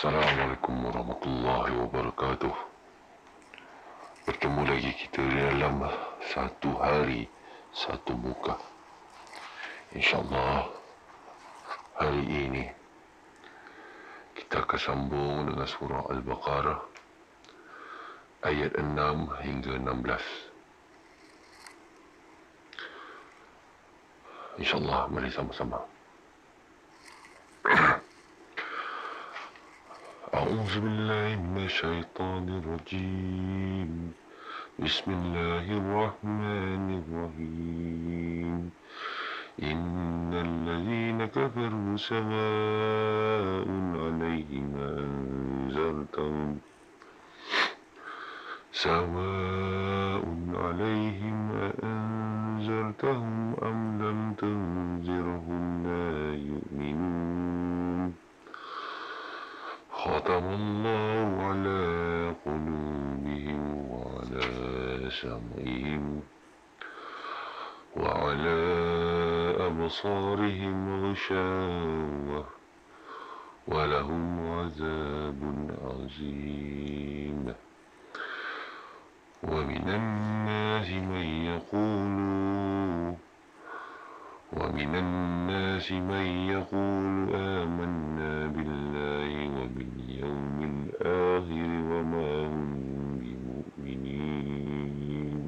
Assalamualaikum warahmatullahi wabarakatuh. Bertemu lagi kita di dalam satu hari, satu muka. InsyaAllah hari ini kita akan sambung dengan surah Al-Baqarah ayat 6 hingga 16. InsyaAllah mari sama-sama. أعوذ بالله من الشيطان الرجيم بسم الله الرحمن الرحيم إن الذين كفروا سواء عليهم أأنذرتهم أم لم تنذرهم لا يؤمنون ختم الله على قلوبهم وعلى سمعهم وعلى أبصارهم غشاوة ولهم عذاب عظيم ومن الناس من يقول آمنا بالله وباليوم الآخر وما هم بمؤمنين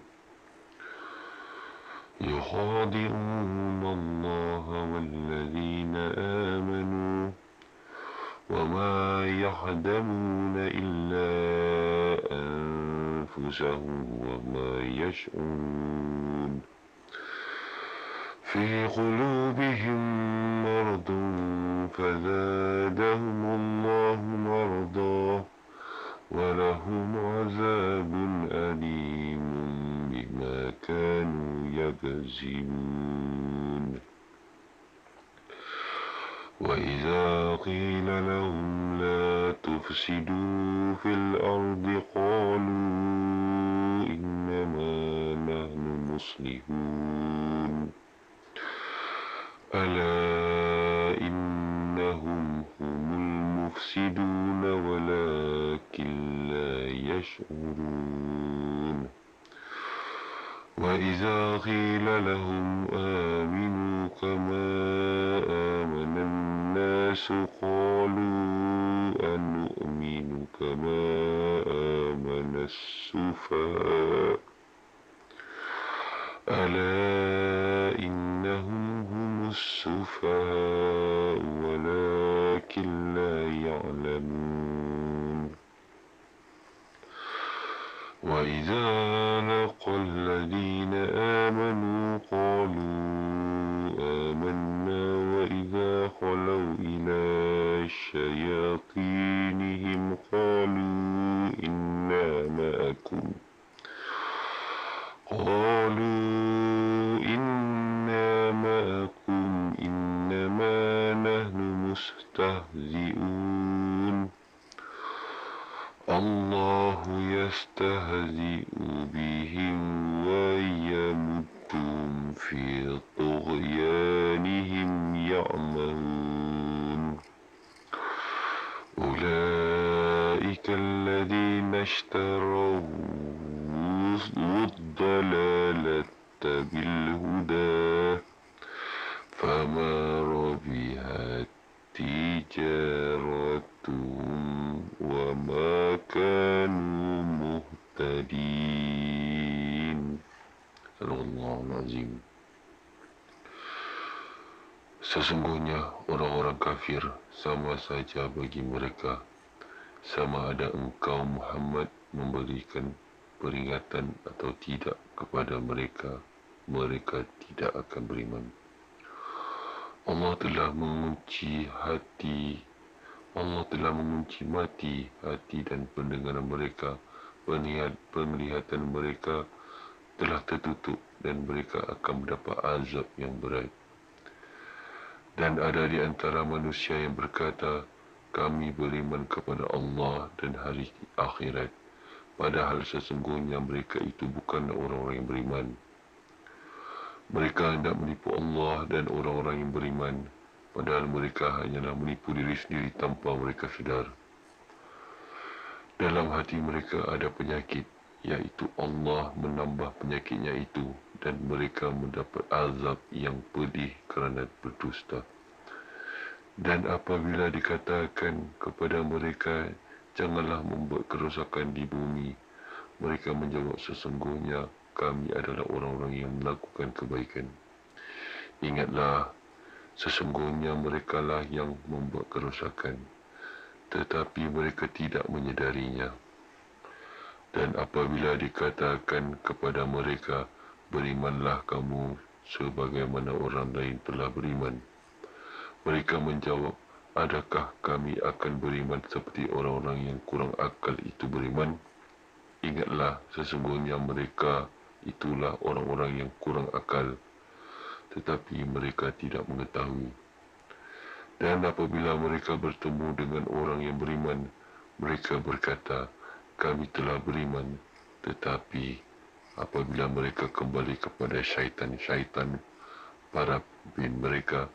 يخادعون الله والذين آمنوا وما يخدعون إلا أنفسهم وما يشعرون في قلوبهم مرض فزادهم الله مرضا ولهم عذاب أليم بما كانوا يكذبون وإذا قيل لهم لا تفسدوا في الأرض قالوا إنما نحن مصلحون ألا إنهم هم المفسدون ولكن لا يشعرون وإذا قيل لهم آمنوا كما آمن الناس قالوا أنؤمن كما آمن السفهاء ألا إنهم هم السفهاء ولكن لا يعلمون وإذا لقوا الذين آمنوا قالوا آمنا وإذا خلوا إلى شياطينهم قالوا إنا معكم إنما نحن مستهزئون الله يستهزئ بهم ويمدهم في طغيانهم يعمهون أولئك الذين اشتروا الضلالة بالهدى فما ربحت تجارتهم وما كانوا مهتدين. Astagfirullahaladzim. Sesungguhnya orang-orang kafir sama saja bagi mereka, sama ada engkau Muhammad memberikan peringatan atau tidak kepada mereka, mereka tidak akan beriman. Allah telah mengunci mati hati dan pendengaran mereka, penglihatan mereka telah tertutup dan mereka akan mendapat azab yang berat. Dan ada di antara manusia yang berkata, kami beriman kepada Allah dan hari akhirat, padahal sesungguhnya mereka itu bukanlah orang-orang yang beriman. Mereka hendak menipu Allah dan orang-orang yang beriman, padahal mereka hanyalah menipu diri sendiri tanpa mereka sedar. Dalam hati mereka ada penyakit, iaitu Allah menambah penyakitnya itu dan mereka mendapat azab yang pedih kerana berdusta. Dan apabila dikatakan kepada mereka, janganlah membuat kerosakan di bumi, mereka menjawab, sesungguhnya kami adalah orang-orang yang melakukan kebaikan. Ingatlah, sesungguhnya merekalah yang membuat kerosakan, tetapi mereka tidak menyedarinya. Dan apabila dikatakan kepada mereka, berimanlah kamu sebagaimana orang lain telah beriman, mereka menjawab, adakah kami akan beriman seperti orang-orang yang kurang akal itu beriman? Ingatlah, sesungguhnya mereka itulah orang-orang yang kurang akal, tetapi mereka tidak mengetahui. Dan apabila mereka bertemu dengan orang yang beriman, mereka berkata, kami telah beriman. Tetapi apabila mereka kembali kepada syaitan-syaitan para bin mereka,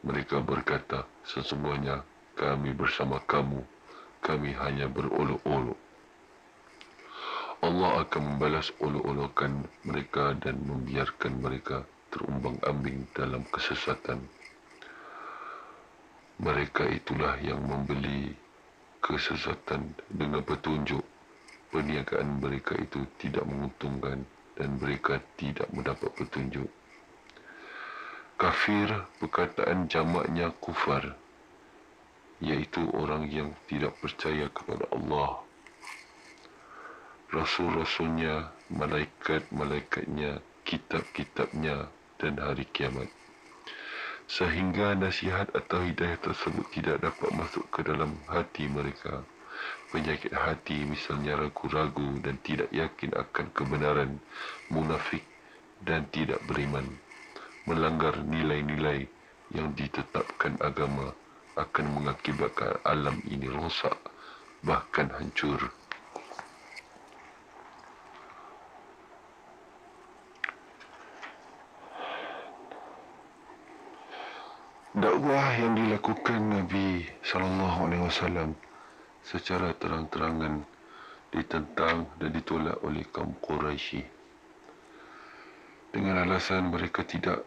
mereka berkata, sesungguhnya kami bersama kamu, kami hanya berolok-olok. Allah akan membalas olok-olokan mereka dan membiarkan mereka terumbang-ambing dalam kesesatan. Mereka itulah yang membeli kesesatan dengan petunjuk. Perniagaan mereka itu tidak menguntungkan dan mereka tidak mendapat petunjuk. Kafir, perkataan jamaknya kufar, iaitu orang yang tidak percaya kepada Allah, Rasul-Rasulnya, malaikat-malaikatnya, kitab-kitabnya dan hari kiamat. Sehingga nasihat atau hidayah tersebut tidak dapat masuk ke dalam hati mereka. Penyakit hati misalnya ragu-ragu dan tidak yakin akan kebenaran, munafik dan tidak beriman, melanggar nilai-nilai yang ditetapkan agama, akan mengakibatkan alam ini rosak, bahkan hancur. Dakwah yang dilakukan Nabi SAW secara terang-terangan ditentang dan ditolak oleh kaum Quraisy dengan alasan mereka tidak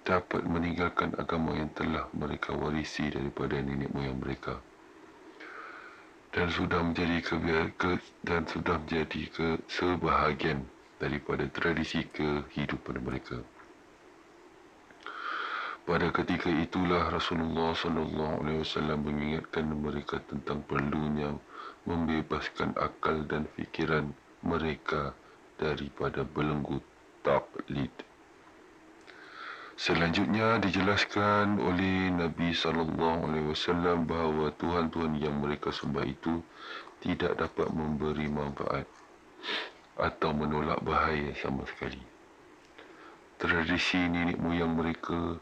dapat meninggalkan agama yang telah mereka warisi daripada nenek moyang mereka dan sudah menjadi sebahagian daripada tradisi kehidupan mereka. Pada ketika itulah Rasulullah SAW mengingatkan mereka tentang perlunya membebaskan akal dan fikiran mereka daripada belenggu taklid. Selanjutnya dijelaskan oleh Nabi SAW bahawa Tuhan-Tuhan yang mereka sembah itu tidak dapat memberi manfaat atau menolak bahaya sama sekali. Tradisi nenek moyang mereka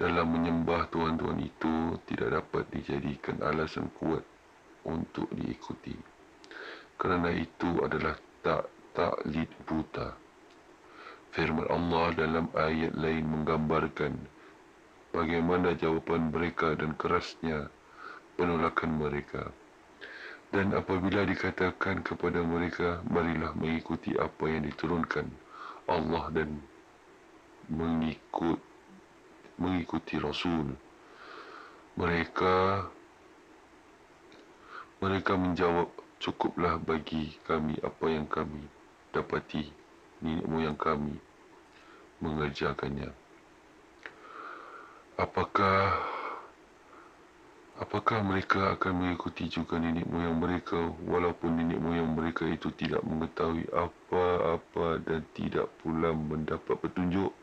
dalam menyembah Tuhan-Tuhan itu tidak dapat dijadikan alasan kuat untuk diikuti. Kerana itu adalah taklid buta. Firman Allah dalam ayat lain menggambarkan bagaimana jawapan mereka dan kerasnya penolakan mereka. Dan apabila dikatakan kepada mereka, marilah mengikuti apa yang diturunkan Allah dan mengikuti Rasul, mereka menjawab, cukuplah bagi kami apa yang kami dapati nenek moyang kami mengerjakannya. Apakah mereka akan mengikuti juga nenek moyang mereka walaupun nenek moyang mereka itu tidak mengetahui apa-apa dan tidak pula mendapat petunjuk?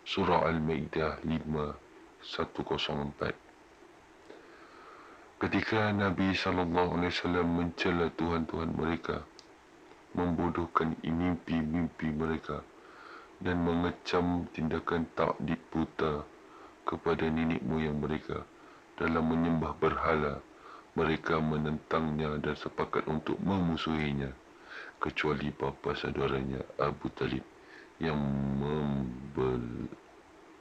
Surah Al-Ma'idah 5:104. Ketika Nabi SAW mencela Tuhan-Tuhan mereka, membodohkan mimpi-mimpi mereka dan mengecam tindakan taklid buta kepada nenek moyang mereka dalam menyembah berhala, mereka menentangnya dan sepakat untuk memusuhinya, kecuali bapa saudaranya Abu Talib yang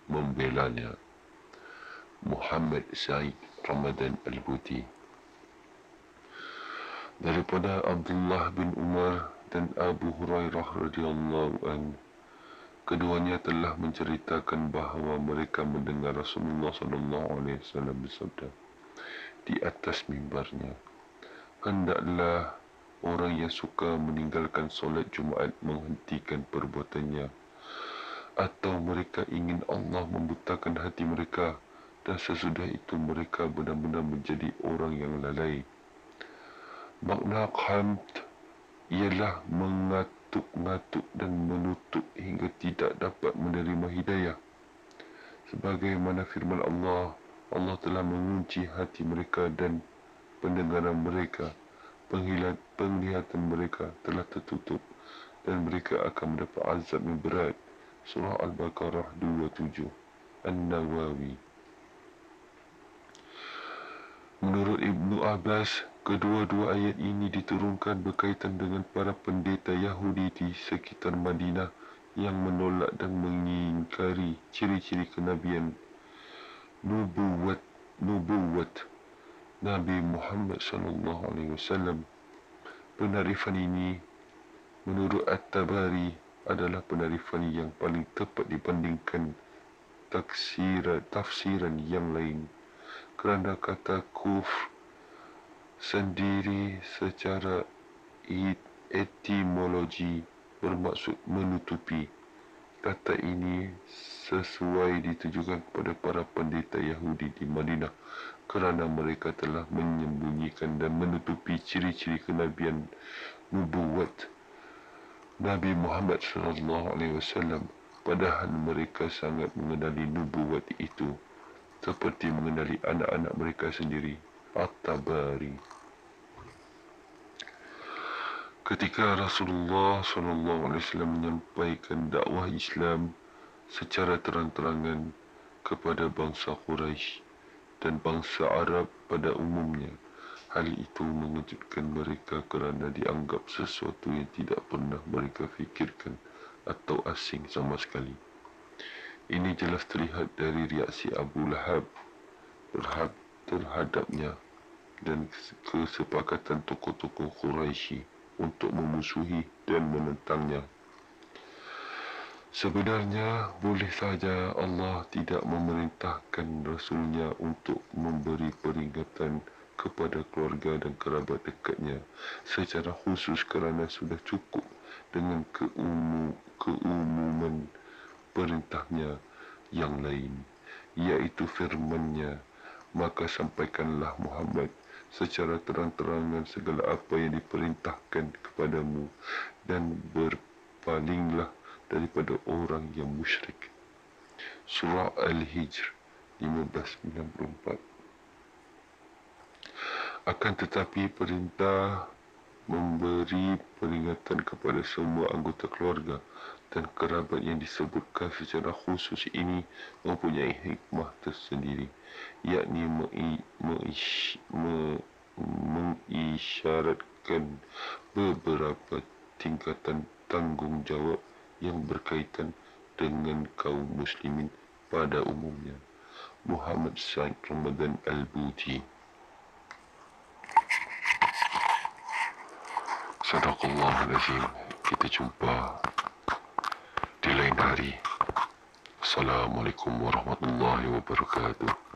membelanya, Muhammad Said Ramadan Al-Buti. daripada Abdullah bin Umar dan Abu Hurairah radhiyallahu anhu. Keduanya telah menceritakan bahawa mereka mendengar Rasulullah SAW bersabda di atas mimbarnya, hendaklah orang yang suka meninggalkan solat Jumaat menghentikan perbuatannya, atau mereka ingin Allah membutakan hati mereka dan sesudah itu mereka benar-benar menjadi orang yang lalai. Makna hamd ialah mengatuk-ngatuk dan menutup hingga tidak dapat menerima hidayah. Sebagaimana firman Allah, Allah telah mengunci hati mereka dan pendengaran mereka, penglihatan mereka telah tertutup dan mereka akan mendapat azab yang berat. Surah Al-Baqarah 27. An-Nawawi. Menurut Ibnu Abbas, kedua-dua ayat ini diturunkan berkaitan dengan para pendeta Yahudi di sekitar Madinah yang menolak dan mengingkari ciri-ciri kenabian nubuwat Nabi Muhammad SAW. Penarifan ini menurut At-Tabari adalah penarifan yang paling tepat dibandingkan tafsiran yang lain, kerana kata kufr sendiri secara etimologi bermaksud menutupi. Kata ini sesuai ditujukan kepada para pendeta Yahudi di Madinah kerana mereka telah menyembunyikan dan menutupi ciri-ciri kenabian nubuwat Nabi Muhammad SAW, padahal mereka sangat mengenali nubuwat itu seperti mengenali anak-anak mereka sendiri. At-Tabari. Ketika Rasulullah SAW menyampaikan dakwah Islam secara terang-terangan kepada bangsa Quraisy dan bangsa Arab pada umumnya, hal itu mengejutkan mereka kerana dianggap sesuatu yang tidak pernah mereka fikirkan atau asing sama sekali. Ini jelas terlihat dari reaksi Abu Lahab terhadapnya dan kesepakatan tokoh-tokoh Quraisy untuk memusuhi dan menentangnya. Sebenarnya, boleh saja Allah tidak memerintahkan Rasulnya untuk memberi peringatan kepada keluarga dan kerabat dekatnya secara khusus kerana sudah cukup dengan keumuman perintahnya yang lain, iaitu firman-Nya, maka sampaikanlah Muhammad secara terang-terangan segala apa yang diperintahkan kepadamu dan berpalinglah daripada orang yang musyrik. Surah Al-Hijr 1594. Akan tetapi perintah memberi peringatan kepada semua anggota keluarga dan kerabat yang disebutkan secara khusus ini mempunyai hikmah tersendiri, yakni mengisyaratkan beberapa tingkatan tanggungjawab yang berkaitan dengan kaum muslimin pada umumnya. Muhammad Said Ramadan Al-Buti. Sadaqallahul-Azim. Kita jumpa di lain hari. Assalamualaikum warahmatullahi wabarakatuh.